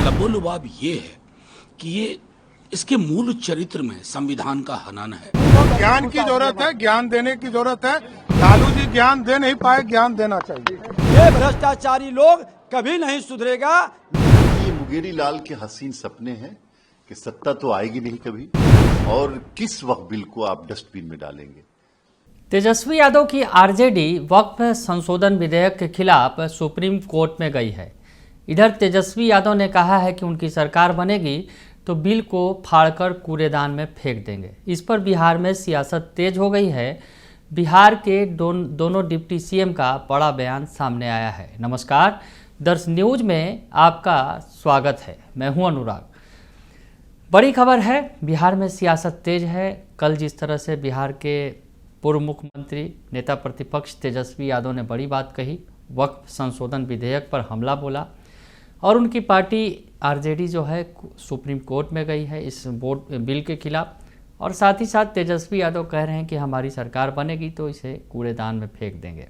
लबोलुबाब ये है कि ये इसके मूल चरित्र में संविधान का हनन है। ज्ञान की जरूरत है, ज्ञान देने की जरूरत है। लालू जी ज्ञान दे नहीं पाए, ज्ञान देना चाहिए। ये भ्रष्टाचारी लोग कभी नहीं सुधरेगा। ये मुंगेरी लाल के हसीन सपने हैं कि सत्ता तो आएगी नहीं कभी, और किस वक्त बिल को आप डस्टबिन में डालेंगे। तेजस्वी यादव की आरजेडी वक्फ संशोधन विधेयक के खिलाफ सुप्रीम कोर्ट में गई है। इधर तेजस्वी यादव ने कहा है कि उनकी सरकार बनेगी तो बिल को फाड़कर कूड़ेदान में फेंक देंगे। इस पर बिहार में सियासत तेज हो गई है। बिहार के दोनों डिप्टी सीएम का बड़ा बयान सामने आया है। नमस्कार, दर्श न्यूज में आपका स्वागत है। मैं हूं अनुराग। बड़ी खबर है, बिहार में सियासत तेज है। कल जिस तरह से बिहार के पूर्व मुख्यमंत्री नेता प्रतिपक्ष तेजस्वी यादव ने बड़ी बात कही, वक्फ संशोधन विधेयक पर हमला बोला, और उनकी पार्टी आरजेडी जो है सुप्रीम कोर्ट में गई है इस बिल के खिलाफ, और साथ ही साथ तेजस्वी यादव कह रहे हैं कि हमारी सरकार बनेगी तो इसे कूड़ेदान में फेंक देंगे।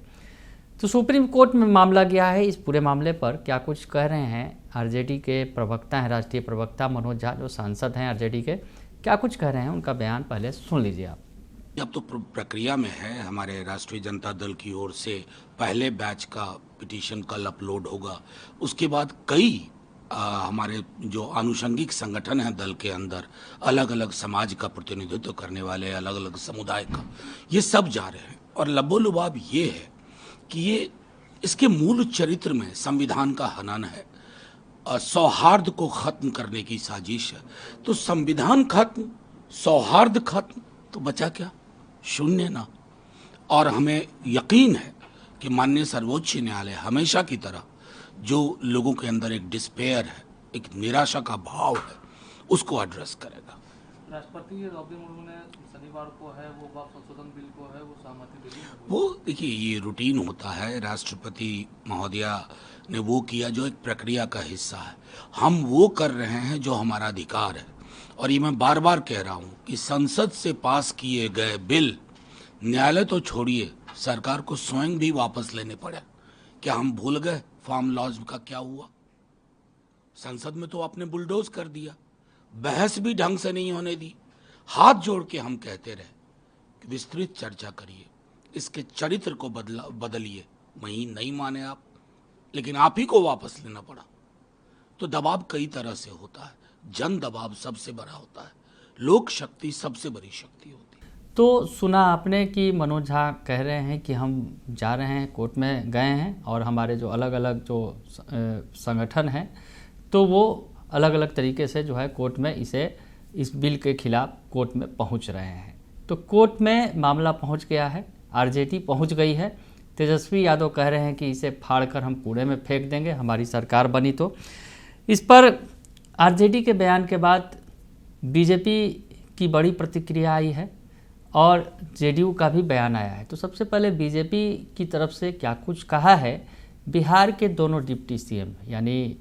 तो सुप्रीम कोर्ट में मामला गया है। इस पूरे मामले पर क्या कुछ कह रहे हैं आरजेडी के प्रवक्ता हैं, राष्ट्रीय प्रवक्ता मनोज झा जो सांसद हैं आरजेडी के, क्या कुछ कह रहे हैं, उनका बयान पहले सुन लीजिए आप। अब तो प्रक्रिया में है। हमारे राष्ट्रीय जनता दल की ओर से पहले बैच का पिटीशन कल अपलोड होगा। उसके बाद कई हमारे जो आनुषंगिक संगठन हैं दल के अंदर, अलग अलग समाज का प्रतिनिधित्व करने वाले, अलग अलग समुदाय का, ये सब जा रहे हैं। और लबोलुबाब ये है कि ये इसके मूल चरित्र में संविधान का हनन है, सौहार्द को खत्म करने की साजिश है। तो संविधान खत्म, सौहार्द खत्म, तो बचा क्या? शून्य ना। और हमें यकीन है कि माननीय सर्वोच्च न्यायालय हमेशा की तरह जो लोगों के अंदर एक डिस्पेयर है, एक निराशा का भाव है, उसको एड्रेस करेगा। राष्ट्रपति द्रौपदी मुर्मू ने शनिवार को है वो वक्फ संशोधन बिल को है वो सहमति दे दी। वो देखिए, ये रूटीन होता है। राष्ट्रपति महोदया ने वो किया जो एक प्रक्रिया का हिस्सा है। हम वो कर रहे हैं जो हमारा अधिकार है। और ये मैं बार बार कह रहा हूँ कि संसद से पास किए गए बिल न्यायालय तो छोड़िए, सरकार को स्वयं भी वापस लेने पड़े। क्या हम भूल गए फार्म लॉज का क्या हुआ? संसद में तो आपने बुलडोज कर दिया, बहस भी ढंग से नहीं होने दी। हाथ जोड़ के हम कहते रहे कि विस्तृत चर्चा करिए, इसके चरित्र को बदलिए। वहीं नहीं माने आप, लेकिन आप ही को वापस लेना पड़ा। तो दबाव कई तरह से होता है। जन दबाव सबसे बड़ा होता है, लोक शक्ति सबसे बड़ी शक्ति होती है। तो सुना आपने कि मनोज झा कह रहे हैं कि हम जा रहे हैं, कोर्ट में गए हैं, और हमारे जो अलग अलग जो संगठन हैं तो वो अलग अलग तरीके से जो है कोर्ट में इस बिल के खिलाफ कोर्ट में पहुंच रहे हैं। तो कोर्ट में मामला पहुंच गया है, आरजेडी पहुंच गई है। तेजस्वी यादव कह रहे हैं कि इसे फाड़कर हम कूड़े में फेंक देंगे हमारी सरकार बनी तो। इस पर आरजेडी के बयान के बाद बीजेपी की बड़ी प्रतिक्रिया आई है और जेडीयू का भी बयान आया है। तो सबसे पहले बीजेपी की तरफ से क्या कुछ कहा है बिहार के दोनों डिप्टी सीएम यानी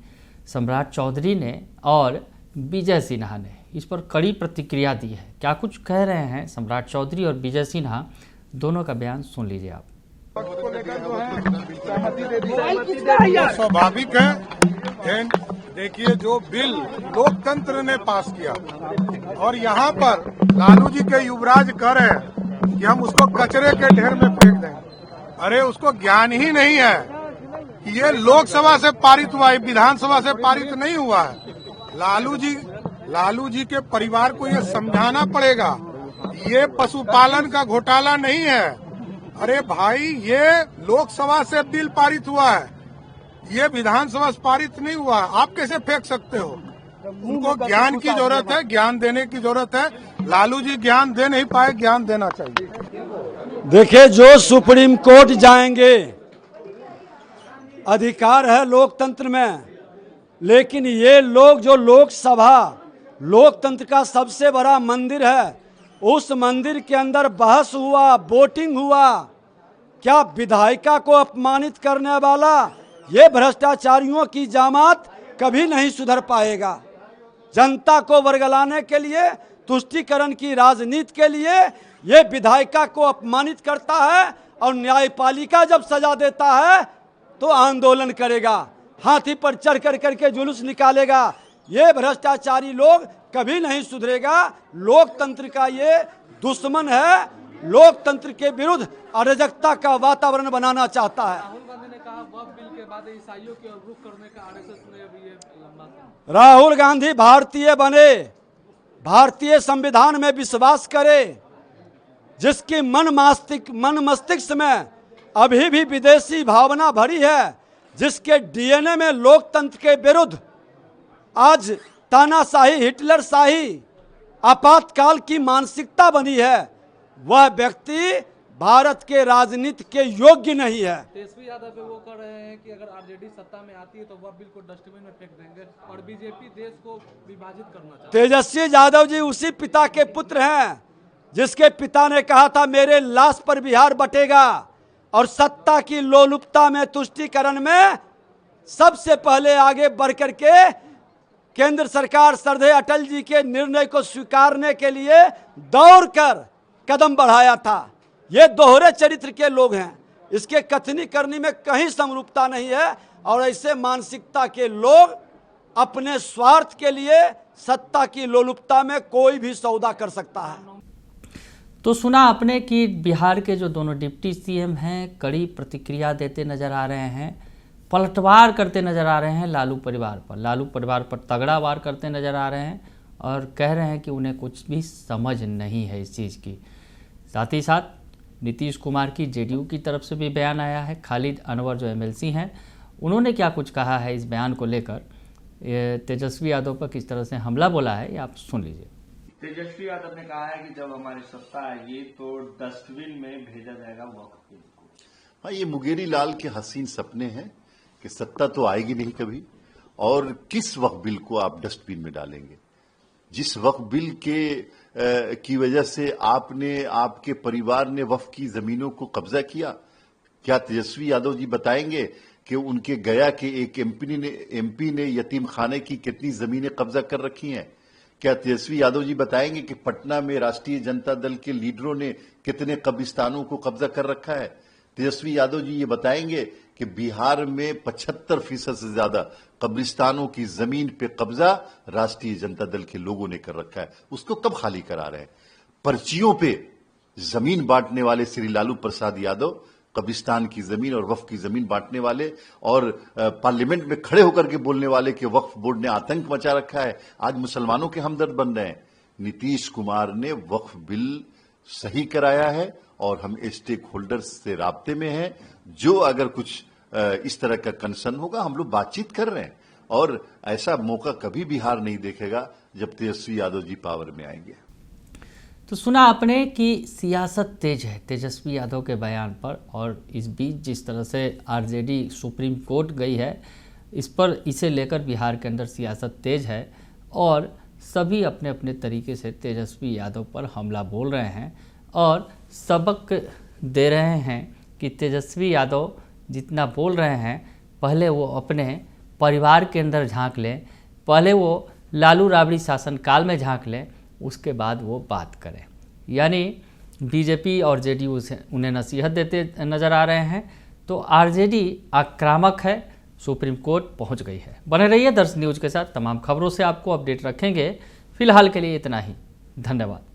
सम्राट चौधरी ने और विजय सिन्हा ने, इस पर कड़ी प्रतिक्रिया दी है। क्या कुछ कह रहे हैं सम्राट चौधरी और विजय सिन्हा, दोनों का बयान सुन लीजिए आप। स्वाभाविक है। देखिए, जो बिल लोकतंत्र ने पास किया और यहाँ पर लालू जी के युवराज कह रहे हैं कि हम उसको कचरे के ढेर में फेंक देंगे। अरे उसको ज्ञान ही नहीं है कि ये लोकसभा से पारित हुआ है, विधानसभा से पारित नहीं हुआ है। लालू जी के परिवार को ये समझाना पड़ेगा, ये पशुपालन का घोटाला नहीं है। अरे भाई, ये लोकसभा से बिल पारित हुआ है, ये विधानसभा से पारित नहीं हुआ। आप कैसे फेंक सकते हो? उनको ज्ञान की जरूरत है, ज्ञान देने की जरूरत है। लालू जी ज्ञान दे नहीं पाए, ज्ञान देना चाहिए। देखिए, जो सुप्रीम कोर्ट जाएंगे, अधिकार है लोकतंत्र में, लेकिन ये लोग जो लोकसभा लोकतंत्र का सबसे बड़ा मंदिर है, उस मंदिर के अंदर बहस हुआ, वोटिंग हुआ। क्या विधायिका को अपमानित करने वाला ये भ्रष्टाचारियों की जामात कभी नहीं सुधर पाएगा। जनता को वर्गलाने के लिए, तुष्टीकरण की राजनीति के लिए ये विधायिका को अपमानित करता है, और न्यायपालिका जब सजा देता है तो आंदोलन करेगा, हाथी पर चढ़ कर करके जुलूस निकालेगा, ये भ्रष्टाचारी लोग कभी नहीं सुधरेगा। लोकतंत्र का ये दुश्मन है, लोकतंत्र के विरुद्ध अराजकता का वातावरण बनाना चाहता है। राहुल गांधी ने कहा वक्फ बिल के बाद ईसाइयों की ओर रुख करने का आरएसएस ने अभी ये लंबा समय। राहुल गांधी भारतीय बने, भारतीय संविधान में विश्वास करे, जिसकी मन मस्तिष्क में अभी भी विदेशी भावना भरी है, जिसके डीएनए में लोकतंत्र के विरुद्ध आज तानाशाही, हिटलर शाही, आपातकाल की मानसिकता बनी है, वह व्यक्ति भारत के राजनीति के योग्य नहीं है। तेजस्वी यादव पे वो कर रहे हैं कि अगर आरजेडी सत्ता में आती है तो वह बिल को डस्टबिन में फेंक देंगे और बीजेपी देश को विभाजित करना चाहती है। तेजस्वी यादव जी उसी पिता के पुत्र हैं जिसके पिता ने कहा था मेरे लाश पर बिहार बटेगा, और सत्ता की लोलुपता में, तुष्टीकरण में सबसे पहले आगे बढ़ करके केंद्र सरकार श्रद्धेय अटल जी के निर्णय को स्वीकारने के लिए दौड़कर कदम बढ़ाया था। ये दोहरे चरित्र के लोग हैं, इसके कथनी करनी में कहीं समरूपता नहीं है, और ऐसे मानसिकता के लोग अपने स्वार्थ के लिए सत्ता की लोलुपता में कोई भी सौदा कर सकता है। तो सुना आपने कि बिहार के जो दोनों डिप्टी सीएम हैं कड़ी प्रतिक्रिया देते नजर आ रहे हैं, पलटवार करते नजर आ रहे हैं लालू परिवार पर तगड़ा वार करते नजर आ रहे हैं और कह रहे हैं कि उन्हें कुछ भी समझ नहीं है इस चीज़ की। साथ ही साथ नीतीश कुमार की जेडीयू की तरफ से भी बयान आया है। खालिद अनवर जो एमएलसी हैं, उन्होंने क्या कुछ कहा है इस बयान को लेकर, तेजस्वी यादव पर किस तरह से हमला बोला है, ये आप सुन लीजिए। तेजस्वी यादव ने कहा है कि जब हमारी सत्ता आएगी तो डस्टबिन में भेजा जाएगा वक्फ बिल को। हाँ, ये मुंगेरी लाल के हसीन सपने हैं कि सत्ता तो आएगी नहीं कभी, और किस वक्फ बिल को आप डस्टबिन में डालेंगे। जिस वक्फ बिल की वजह से आपने, आपके परिवार ने वक्फ की जमीनों को कब्जा किया, क्या तेजस्वी यादव जी बताएंगे कि उनके गया के एक एमपी ने यतीम खाने की कितनी जमीनें कब्जा कर रखी हैं? क्या तेजस्वी यादव जी बताएंगे कि पटना में राष्ट्रीय जनता दल के लीडरों ने कितने कब्रिस्तानों को कब्जा कर रखा है? तेजस्वी यादव जी ये बताएंगे कि बिहार में 75% से ज्यादा कब्रिस्तानों की जमीन पे कब्जा राष्ट्रीय जनता दल के लोगों ने कर रखा है, उसको कब खाली करा रहे हैं? पर्चियों पे जमीन बांटने वाले श्री लालू प्रसाद यादव, कब्रिस्तान की जमीन और वक्फ की जमीन बांटने वाले, और पार्लियामेंट में खड़े होकर के बोलने वाले कि वक्फ बोर्ड ने आतंक मचा रखा है, आज मुसलमानों के हमदर्द बन रहे हैं। नीतीश कुमार ने वक्फ बिल सही कराया है और हम स्टेक होल्डर्स से राब्ते में हैं। जो अगर कुछ इस तरह का कंसर्न होगा, हम लोग बातचीत कर रहे हैं, और ऐसा मौका कभी बिहार नहीं देखेगा जब तेजस्वी यादव जी पावर में आएंगे। तो सुना आपने कि सियासत तेज है तेजस्वी यादव के बयान पर, और इस बीच जिस तरह से आरजेडी सुप्रीम कोर्ट गई है, इस पर इसे लेकर बिहार के अंदर सियासत तेज है और सभी अपने अपने तरीके से तेजस्वी यादव पर हमला बोल रहे हैं और सबक दे रहे हैं कि तेजस्वी यादव जितना बोल रहे हैं, पहले वो अपने परिवार के अंदर झांक लें, पहले वो लालू राबड़ी शासनकाल में झांक लें, उसके बाद वो बात करें। यानी बीजेपी और जेडीयू से उन्हें नसीहत देते नज़र आ रहे हैं। तो आरजेडी आक्रामक है, सुप्रीम कोर्ट पहुंच गई है। बने रहिए दर्श न्यूज़ के साथ, तमाम खबरों से आपको अपडेट रखेंगे। फिलहाल के लिए इतना ही, धन्यवाद।